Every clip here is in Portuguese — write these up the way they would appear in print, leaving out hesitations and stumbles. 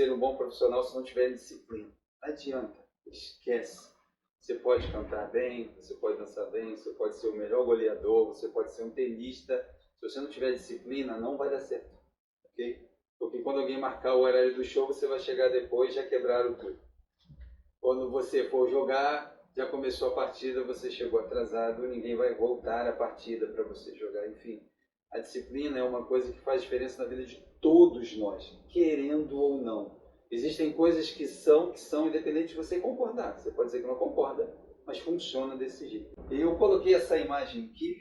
ser um bom profissional se não tiver disciplina. Não adianta, esquece. Você pode cantar bem, você pode dançar bem, você pode ser o melhor goleador, você pode ser um tenista. Se você não tiver disciplina, não vai dar certo, ok? Porque quando alguém marcar o horário do show, você vai chegar depois e já quebraram tudo. Quando você for jogar, já começou a partida, você chegou atrasado, ninguém vai voltar a partida para você jogar, enfim. A disciplina é uma coisa que faz diferença na vida de todos nós, querendo ou não. Existem coisas que são independente de você concordar. Você pode dizer que não concorda, mas funciona desse jeito. Eu coloquei essa imagem aqui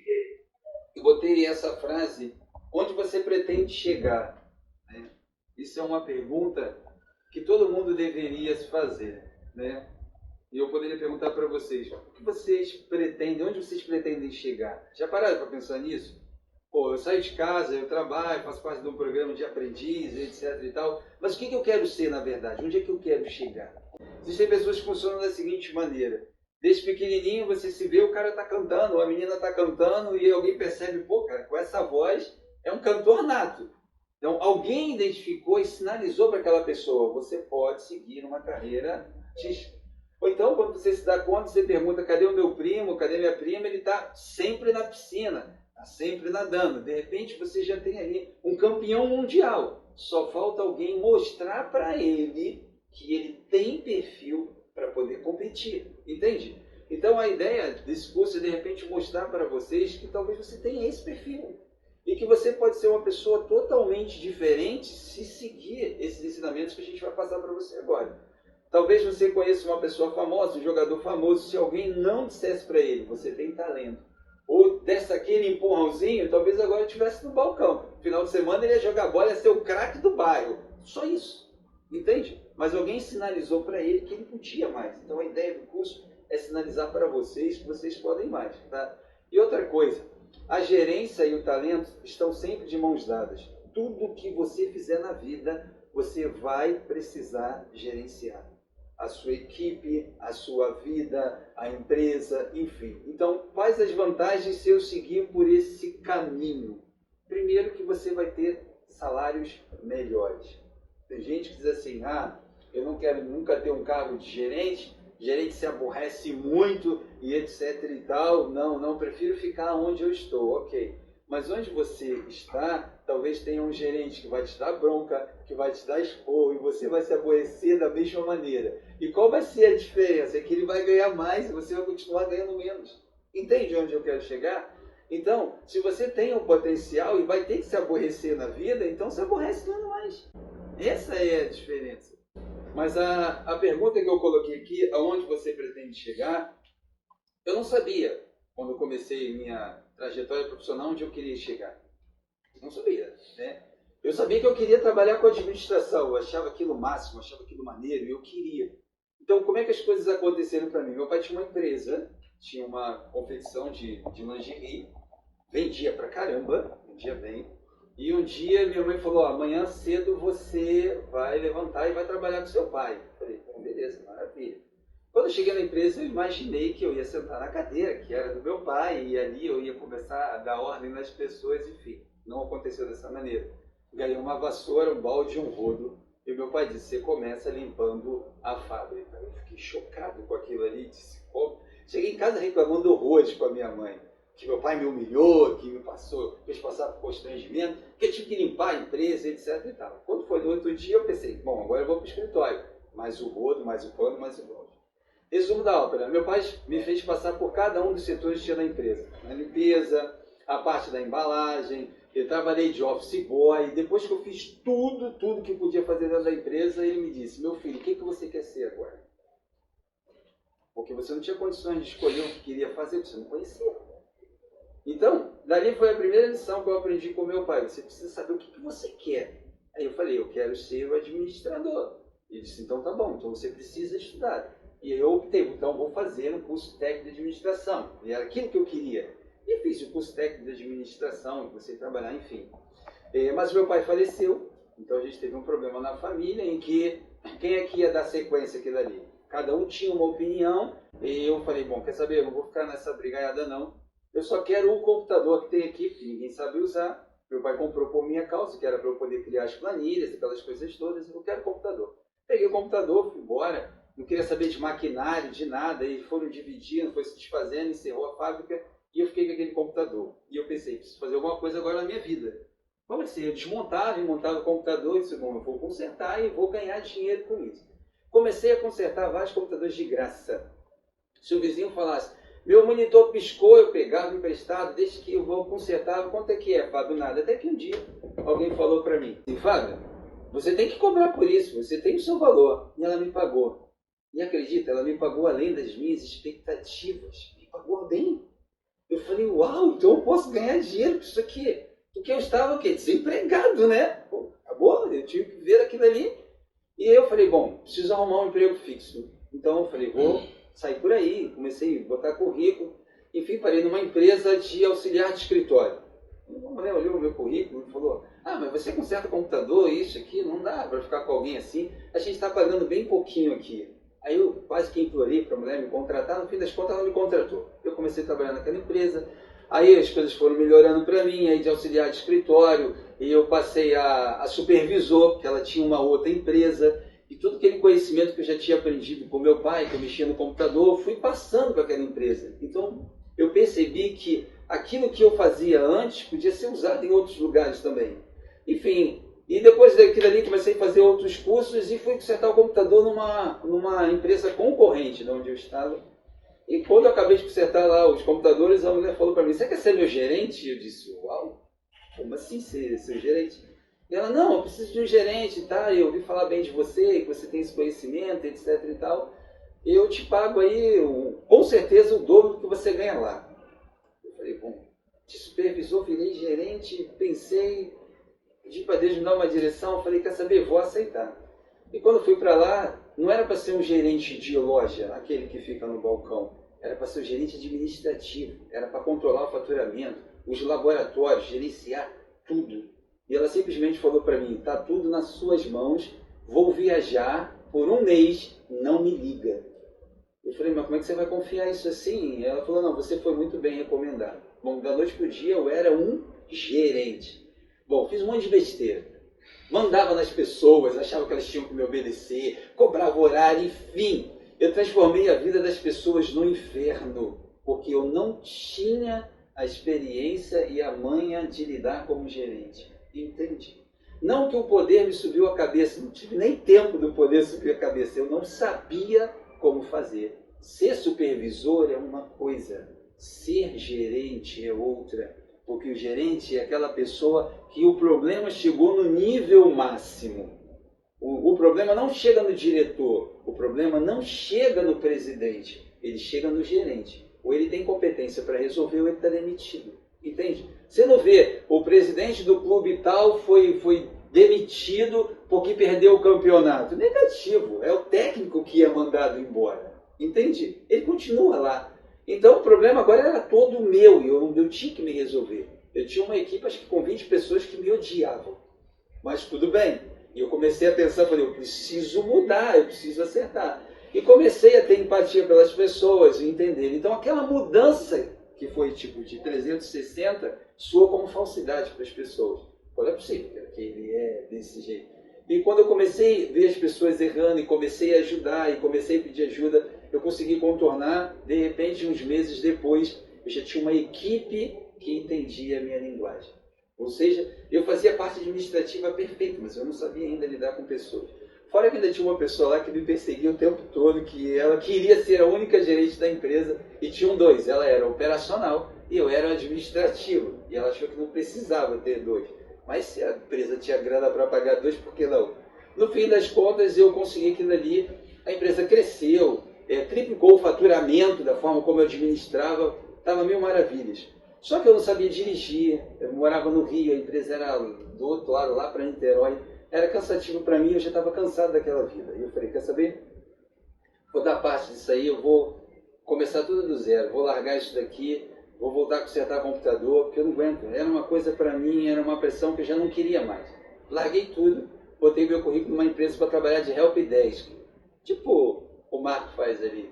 e botei essa frase, onde você pretende chegar? Né? Isso é uma pergunta que todo mundo deveria se fazer, né? E eu poderia perguntar para vocês, o que vocês pretendem, onde vocês pretendem chegar? Já pararam para pensar nisso? Pô, eu saio de casa, eu trabalho, faço parte de um programa de aprendiz, etc e tal, mas o que eu quero ser na verdade? Onde é que eu quero chegar? Existem pessoas que funcionam da seguinte maneira, desde pequenininho você se vê, o cara está cantando, a menina está cantando e alguém percebe, pô, cara, com essa voz é um cantor nato. Então, alguém identificou e sinalizou para aquela pessoa, você pode seguir uma carreira artística. Ou então, quando você se dá conta, você pergunta, cadê o meu primo, cadê minha prima? Ele está sempre na piscina, está sempre nadando. De repente, você já tem ali um campeão mundial. Só falta alguém mostrar para ele que ele tem perfil para poder competir. Entende? Então, a ideia desse curso é, de repente, mostrar para vocês que talvez você tenha esse perfil. E que você pode ser uma pessoa totalmente diferente se seguir esses ensinamentos que a gente vai passar para você agora. Talvez você conheça uma pessoa famosa, um jogador famoso, se alguém não dissesse para ele, você tem talento, ou desse aquele empurrãozinho, talvez agora ele estivesse no balcão. No final de semana ele ia jogar bola, ia ser o craque do bairro. Só isso. Entende? Mas alguém sinalizou para ele que ele podia mais. Então a ideia do curso é sinalizar para vocês que vocês podem mais. Tá? E outra coisa, a gerência e o talento estão sempre de mãos dadas. Tudo que você fizer na vida, você vai precisar gerenciar. A sua equipe, a sua vida, a empresa, enfim. Então, quais as vantagens se eu seguir por esse caminho? Primeiro que você vai ter salários melhores. Tem gente que diz assim, eu não quero nunca ter um cargo de gerente se aborrece muito e etc e tal. Não, prefiro ficar onde eu estou, ok. Mas onde você está, talvez tenha um gerente que vai te dar bronca, que vai te dar esporro e você vai se aborrecer da mesma maneira. E qual vai ser a diferença? É que ele vai ganhar mais e você vai continuar ganhando menos. Entende onde eu quero chegar? Então, se você tem um potencial e vai ter que se aborrecer na vida, então se aborrece ganhando mais. Essa é a diferença. Mas a pergunta que eu coloquei aqui, aonde você pretende chegar, eu não sabia, quando eu comecei minha trajetória profissional, onde eu queria chegar. Não sabia, né? Eu sabia que eu queria trabalhar com administração, eu achava aquilo máximo, achava aquilo maneiro, e eu queria. Então, como é que as coisas aconteceram para mim? Meu pai tinha uma empresa, tinha uma confecção de lingerie, vendia pra caramba, vendia bem. E um dia minha mãe falou, amanhã cedo você vai levantar e vai trabalhar com seu pai. Eu falei, beleza, maravilha. Quando eu cheguei na empresa, eu imaginei que eu ia sentar na cadeira, que era do meu pai, e ali eu ia começar a dar ordem nas pessoas, enfim. Não aconteceu dessa maneira. Ganhei uma vassoura, um balde e um rodo. E o meu pai disse, você começa limpando a fábrica. Eu fiquei chocado com aquilo ali, disse, como? Cheguei em casa reclamando horrores com a minha mãe. Que meu pai me humilhou, que fez passar por constrangimento, que eu tive que limpar a empresa, etc. E tal. Quando foi no outro dia, eu pensei, bom, agora eu vou para o escritório. Mais o rodo, mais o pano, mais o balde. Resumo da ópera. Meu pai me fez passar por cada um dos setores que tinha na empresa. Na limpeza, a parte da embalagem, eu trabalhei de office boy. Depois que eu fiz tudo que eu podia fazer dentro da empresa, ele me disse, meu filho, o que você quer ser agora? Porque você não tinha condições de escolher o que queria fazer, você não conhecia. Então, dali foi a primeira lição que eu aprendi com meu pai. Você precisa saber o que você quer. Aí eu falei, eu quero ser o administrador. Ele disse, então tá bom, então você precisa estudar. E eu optei, então vou fazer um curso técnico de administração. E era aquilo que eu queria. E fiz o curso técnico de administração, comecei a trabalhar, enfim. Mas meu pai faleceu, então a gente teve um problema na família em que quem é que ia dar sequência àquilo ali? Cada um tinha uma opinião, e eu falei, bom, quer saber, eu não vou ficar nessa brigaiada não. Eu só quero o computador que tem aqui, porque ninguém sabe usar. Meu pai comprou por minha causa, que era para eu poder criar as planilhas, aquelas coisas todas. Eu quero computador. Peguei o computador, fui embora. Não queria saber de maquinário, de nada. Eles foram dividindo, foi se desfazendo, encerrou a fábrica. E eu fiquei com aquele computador. E eu pensei, preciso fazer alguma coisa agora na minha vida. Comecei, eu desmontava e montava o computador. E disse, bom, eu vou consertar e vou ganhar dinheiro com isso. Comecei a consertar vários computadores de graça. Se o vizinho falasse, meu monitor piscou, eu pegava emprestado, desde que eu vou consertar, quanto é que é, Fábio? Nada. Até que um dia alguém falou para mim, Fábio, você tem que cobrar por isso, você tem o seu valor. E ela me pagou. E acredita, ela me pagou além das minhas expectativas. Me pagou bem. Eu falei, uau, então eu posso ganhar dinheiro com isso aqui. Porque eu estava o quê? Desempregado, né? Pô, acabou, eu tive que ver aquilo ali. E eu falei, bom, preciso arrumar um emprego fixo. Então eu falei, vou sair por aí. Comecei a botar currículo. Enfim, parei numa empresa de auxiliar de escritório. Uma mulher olhou o meu currículo e falou, mas você conserta computador, isso aqui, não dá para ficar com alguém assim. A gente está pagando bem pouquinho aqui. Aí eu quase que implorei para a mulher me contratar, no fim das contas ela me contratou. Eu comecei a trabalhar naquela empresa, aí as coisas foram melhorando para mim, aí de auxiliar de escritório, e eu passei a supervisor, porque ela tinha uma outra empresa, e todo aquele conhecimento que eu já tinha aprendido com meu pai, que eu mexia no computador, eu fui passando para aquela empresa. Então eu percebi que aquilo que eu fazia antes podia ser usado em outros lugares também. Enfim, e depois daquilo ali comecei a fazer outros cursos e fui consertar o computador numa empresa concorrente de onde eu estava. E quando eu acabei de consertar lá os computadores, a mulher falou para mim, você quer ser meu gerente? Eu disse, uau, como assim ser seu gerente? E ela, não, eu preciso de um gerente, tá? Eu ouvi falar bem de você, que você tem esse conhecimento, etc e tal. Eu te pago aí, com certeza, o dobro do que você ganha lá. Eu falei, bom, de supervisor virei gerente, pensei, pedi para Deus me dar uma direção, falei, quer saber, vou aceitar. E quando fui para lá, não era para ser um gerente de loja, aquele que fica no balcão, era para ser um gerente administrativo, era para controlar o faturamento, os laboratórios, gerenciar tudo. E ela simplesmente falou para mim, está tudo nas suas mãos, vou viajar por um mês, não me liga. Eu falei, mas como é que você vai confiar isso assim? E ela falou, não, você foi muito bem recomendado. Bom, da noite para o dia eu era um gerente. Bom, fiz um monte de besteira. Mandava nas pessoas, achava que elas tinham que me obedecer, cobrava horário, enfim. Eu transformei a vida das pessoas no inferno, porque eu não tinha a experiência e a manha de lidar como gerente. Entendi. Não que o poder me subiu a cabeça, não tive nem tempo do poder subir a cabeça, eu não sabia como fazer. Ser supervisor é uma coisa, ser gerente é outra. Porque o gerente é aquela pessoa que o problema chegou no nível máximo. O problema não chega no diretor, o problema não chega no presidente, ele chega no gerente. Ou ele tem competência para resolver ou ele está demitido. Entende? Você não vê, o presidente do clube tal foi demitido porque perdeu o campeonato. Negativo, é o técnico que é mandado embora. Entende? Ele continua lá. Então o problema agora era todo meu e eu tinha que me resolver. Eu tinha uma equipe acho que com 20 pessoas que me odiavam. Mas tudo bem. E eu comecei a pensar, falei, eu preciso mudar, eu preciso acertar. E comecei a ter empatia pelas pessoas e entender. Então aquela mudança que foi tipo de 360 soou como falsidade para as pessoas. Não é possível que ele é desse jeito. E quando eu comecei a ver as pessoas errando e comecei a ajudar e comecei a pedir ajuda, eu consegui contornar. De repente, uns meses depois, eu já tinha uma equipe que entendia a minha linguagem. Ou seja, eu fazia parte administrativa perfeita, mas eu não sabia ainda lidar com pessoas. Fora que ainda tinha uma pessoa lá que me perseguia o tempo todo, que ela queria ser a única gerente da empresa, e tinham dois. Ela era operacional e eu era administrativo. E ela achou que não precisava ter dois. Mas se a empresa tinha grana para pagar dois, por que não? No fim das contas, eu consegui aquilo ali. A empresa cresceu, triplicou o faturamento da forma como eu administrava. Estava mil maravilhas. Só que eu não sabia dirigir. Eu morava no Rio, a empresa era do outro lado, lá para Niterói. Era cansativo para mim, eu já estava cansado daquela vida. E eu falei, quer saber? Vou dar parte disso aí, eu vou começar tudo do zero. Vou largar isso daqui. Vou voltar a consertar computador, porque eu não aguento. Era uma coisa para mim, era uma pressão que eu já não queria mais. Larguei tudo, botei meu currículo numa empresa para trabalhar de helpdesk. Tipo o Marco faz ali.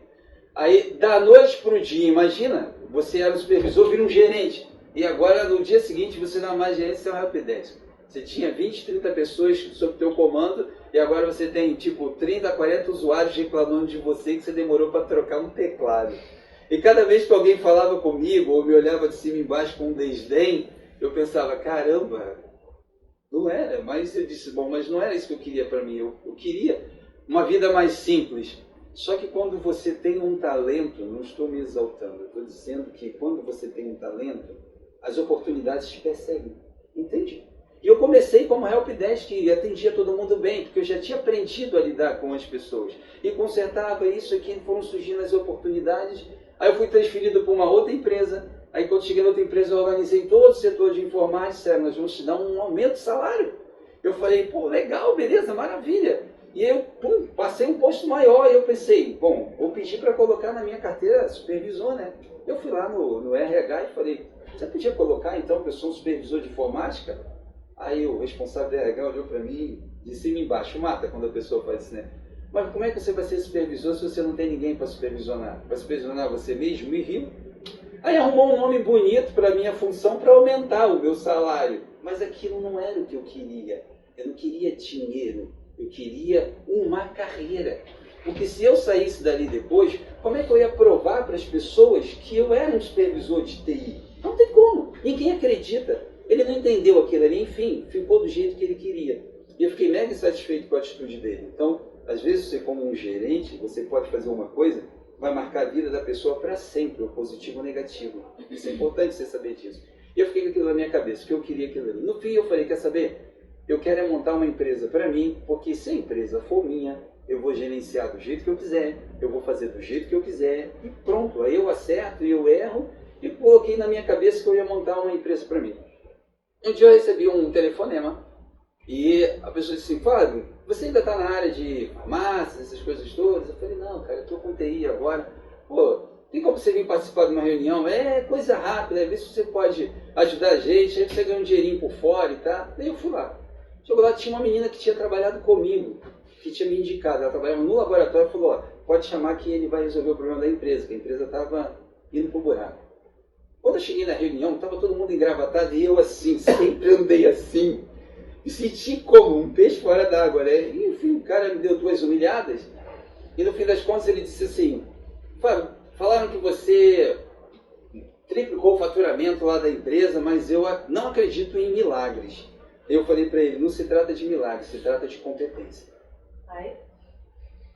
Aí, da noite para o dia, imagina, você era o supervisor, vira um gerente. E agora, no dia seguinte, você não é mais gerente, você é um helpdesk. Você tinha 20, 30 pessoas sob teu comando e agora você tem tipo 30, 40 usuários reclamando de você que você demorou para trocar um teclado. E cada vez que alguém falava comigo ou me olhava de cima e embaixo com um desdém, eu pensava, caramba, não era. Mas eu disse, bom, mas não era isso que eu queria para mim. Eu queria uma vida mais simples. Só que quando você tem um talento, não estou me exaltando, eu estou dizendo que quando você tem um talento, as oportunidades te perseguem. Entende? E eu comecei como helpdesk e atendia todo mundo bem, porque eu já tinha aprendido a lidar com as pessoas. E consertava isso aqui, foram surgindo as oportunidades. Aí eu fui transferido para uma outra empresa. Aí quando cheguei na outra empresa, eu organizei todo o setor de informática. Disseram, nós vamos te dar um aumento de salário. Eu falei, pô, legal, beleza, maravilha. E eu passei um posto maior e eu pensei, bom, vou pedir para colocar na minha carteira supervisor, né? Eu fui lá no RH e falei, você podia colocar então que eu sou um supervisor de informática? Aí o responsável da RH olhou para mim de cima e embaixo, mata quando a pessoa faz isso, né? Mas como é que você vai ser supervisor se você não tem ninguém para supervisionar? Vai supervisionar você mesmo? E riu. Aí arrumou um nome bonito para a minha função para aumentar o meu salário. Mas aquilo não era o que eu queria. Eu não queria dinheiro. Eu queria uma carreira. Porque se eu saísse dali depois, como é que eu ia provar para as pessoas que eu era um supervisor de TI? Não tem como. Ninguém acredita. Ele não entendeu aquilo ali, enfim, ficou do jeito que ele queria. E eu fiquei mega satisfeito com a atitude dele. Então, às vezes você como um gerente, você pode fazer uma coisa, vai marcar a vida da pessoa para sempre, ou positivo ou negativo. Isso é importante você saber disso. E eu fiquei com aquilo na minha cabeça, que eu queria aquilo ali. No fim eu falei, quer saber? Eu quero é montar uma empresa para mim, porque se a empresa for minha, eu vou gerenciar do jeito que eu quiser, eu vou fazer do jeito que eu quiser, e pronto. Aí eu acerto e eu erro, e coloquei na minha cabeça que eu ia montar uma empresa para mim. Um dia eu recebi um telefonema e a pessoa disse assim, Fábio, você ainda está na área de farmácia, essas coisas todas? Eu falei, não, cara, eu estou com TI agora. Pô, tem como você vir participar de uma reunião? É coisa rápida, vê se você pode ajudar a gente, aí você ganha um dinheirinho por fora e tá. Daí eu fui lá. Chegou lá, tinha uma menina que tinha trabalhado comigo, que tinha me indicado. Ela trabalhava no laboratório e falou, ó, pode chamar que ele vai resolver o problema da empresa, que a empresa estava indo pro buraco. Quando eu cheguei na reunião, estava todo mundo engravatado e eu assim, sempre andei assim. Me senti como um peixe fora d'água, né? E, enfim, o cara me deu 2 humilhadas. E no fim das contas ele disse assim, Fábio, falaram que você triplicou o faturamento lá da empresa, mas eu não acredito em milagres. Eu falei para ele, não se trata de milagres, se trata de competência.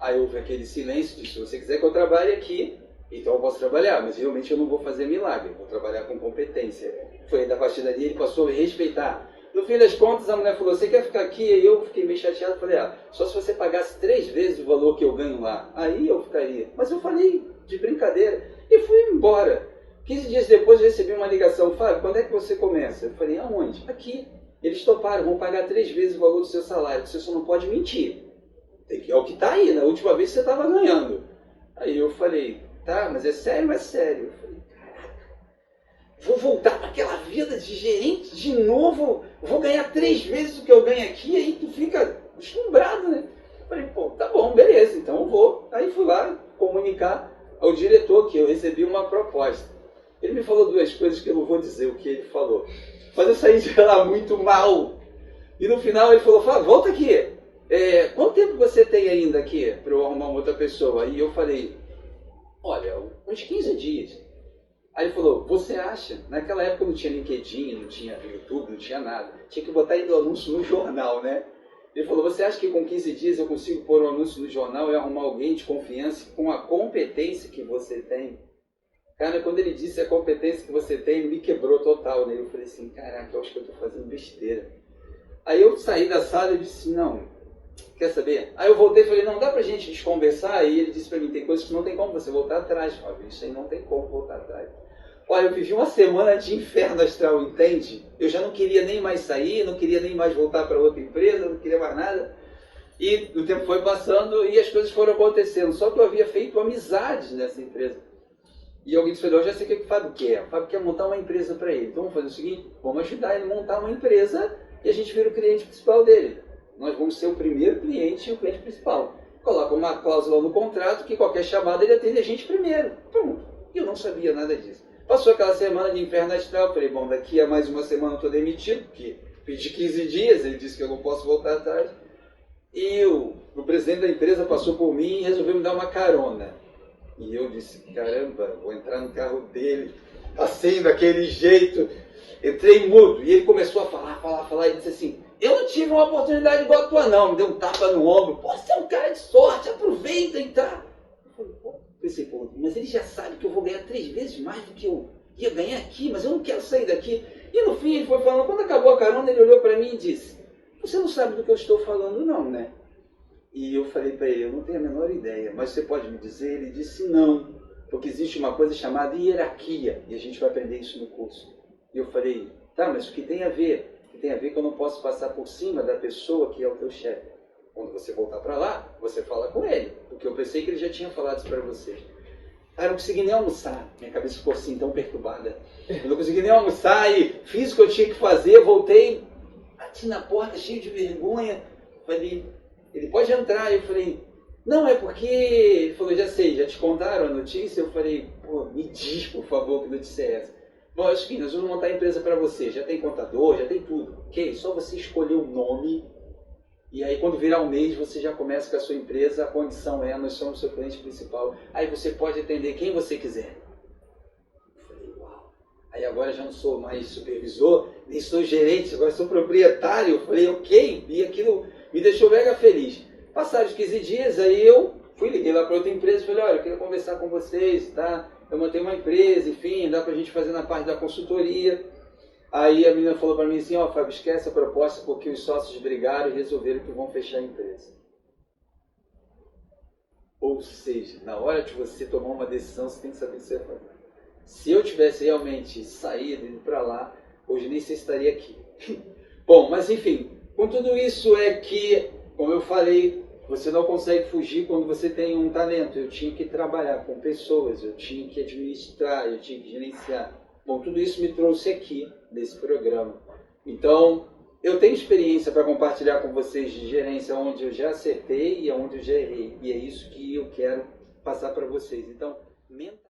Aí houve aquele silêncio de, se você quiser que eu trabalhe aqui, então eu posso trabalhar, mas realmente eu não vou fazer milagre, vou trabalhar com competência. Foi da partir dali, ele passou a me respeitar. No fim das contas, a mulher falou, você quer ficar aqui? E eu fiquei meio chateado, falei, só se você pagasse 3 vezes o valor que eu ganho lá, aí eu ficaria. Mas eu falei de brincadeira e fui embora. 15 dias depois eu recebi uma ligação, Fábio, quando é que você começa? Eu falei, aonde? Aqui. Eles toparam, vão pagar 3 vezes o valor do seu salário, você só não pode mentir. É o que está aí, na última vez você estava ganhando. Aí eu falei, tá, mas é sério? É sério. Eu falei, caraca, vou voltar para aquela vida de gerente de novo, vou ganhar 3 vezes o que eu ganho aqui, aí tu fica deslumbrado, né? Eu falei, pô, tá bom, beleza, então eu vou. Aí fui lá comunicar ao diretor que eu recebi uma proposta. Ele me falou 2 coisas que eu não vou dizer o que ele falou. Mas eu saí de lá muito mal. E no final ele falou, Fábio, volta aqui. Quanto tempo você tem ainda aqui para eu arrumar uma outra pessoa? Aí eu falei, olha, uns 15 dias. Aí ele falou, você acha? Naquela época não tinha LinkedIn, não tinha YouTube, não tinha nada. Tinha que botar ainda o anúncio no jornal, né? Ele falou, você acha que com 15 dias eu consigo pôr um anúncio no jornal e arrumar alguém de confiança com a competência que você tem? Cara, quando ele disse a competência que você tem, ele me quebrou total, né? Eu falei assim, caraca, eu acho que eu tô fazendo besteira. Aí eu saí da sala e disse, não, quer saber? Aí eu voltei e falei, não, dá pra gente desconversar? E ele disse pra mim, tem coisas que não tem como você voltar atrás, Fábio, isso aí não tem como voltar atrás. Olha, eu vivi uma semana de inferno astral, entende? Eu já não queria nem mais sair, não queria nem mais voltar para outra empresa, não queria mais nada. E o tempo foi passando e as coisas foram acontecendo. Só que eu havia feito amizades nessa empresa. E alguém disse, eu já sei o que o Fábio quer. O Fábio quer montar uma empresa para ele. Então vamos fazer o seguinte, vamos ajudar ele a montar uma empresa e a gente vira o cliente principal dele. Nós vamos ser o primeiro cliente e o cliente principal. Coloca uma cláusula no contrato que qualquer chamada ele atende a gente primeiro. Pronto. E eu não sabia nada disso. Passou aquela semana de inferno astral, falei, bom, daqui a mais uma semana eu estou demitido, porque pedi 15 dias, ele disse que eu não posso voltar atrás. E o presidente da empresa passou por mim e resolveu me dar uma carona. E eu disse, caramba, vou entrar no carro dele, assim, daquele jeito. Entrei mudo, e ele começou a falar, e disse assim, eu não tive uma oportunidade igual a tua não, me deu um tapa no ombro, pô, você é um cara de sorte, aproveita e tá. Eu falei, pô, pensei, pô, mas ele já sabe que eu vou ganhar 3 vezes mais do que eu ia ganhar aqui, mas eu não quero sair daqui. E no fim ele foi falando, quando acabou a carona, ele olhou para mim e disse, você não sabe do que eu estou falando não, né? E eu falei para ele, eu não tenho a menor ideia, mas você pode me dizer? Ele disse, não, porque existe uma coisa chamada hierarquia, e a gente vai aprender isso no curso. E eu falei, tá, mas o que tem a ver? O que tem a ver que eu não posso passar por cima da pessoa que é o teu chefe. Quando você voltar para lá, você fala com ele, porque eu pensei que ele já tinha falado isso para vocês. Ah, eu não consegui nem almoçar, minha cabeça ficou assim, tão perturbada. Eu não consegui nem almoçar e fiz o que eu tinha que fazer, voltei, bati na porta cheio de vergonha, falei, ele pode entrar. Eu falei, não, é porque... Ele falou, já sei, já te contaram a notícia? Eu falei, pô, me diz, por favor, que notícia é essa? Bom, é o seguinte, nós vamos montar a empresa para você, já tem contador, já tem tudo. Ok, só você escolher o nome, e aí quando virar um mês, você já começa com a sua empresa, a condição é, nós somos o seu cliente principal, aí você pode atender quem você quiser. Eu falei, uau. Aí agora já não sou mais supervisor, nem sou gerente, agora sou proprietário. Eu falei, ok, e aquilo me deixou mega feliz. Passaram os 15 dias, aí eu liguei lá para outra empresa e falei, olha, eu queria conversar com vocês, tá? Eu montei uma empresa, enfim, dá pra gente fazer na parte da consultoria. Aí a menina falou para mim assim, ó, Fábio, esquece a proposta porque os sócios brigaram e resolveram que vão fechar a empresa. Ou seja, na hora de você tomar uma decisão, você tem que saber o que você vai fazer. Se eu tivesse realmente saído, ido para lá, hoje nem sei se estaria aqui. Bom, mas enfim, com tudo isso é que, como eu falei, você não consegue fugir quando você tem um talento. Eu tinha que trabalhar com pessoas, eu tinha que administrar, eu tinha que gerenciar. Bom, tudo isso me trouxe aqui, nesse programa. Então, eu tenho experiência para compartilhar com vocês de gerência onde eu já acertei e onde eu já errei. E é isso que eu quero passar para vocês. Então, mentalmente...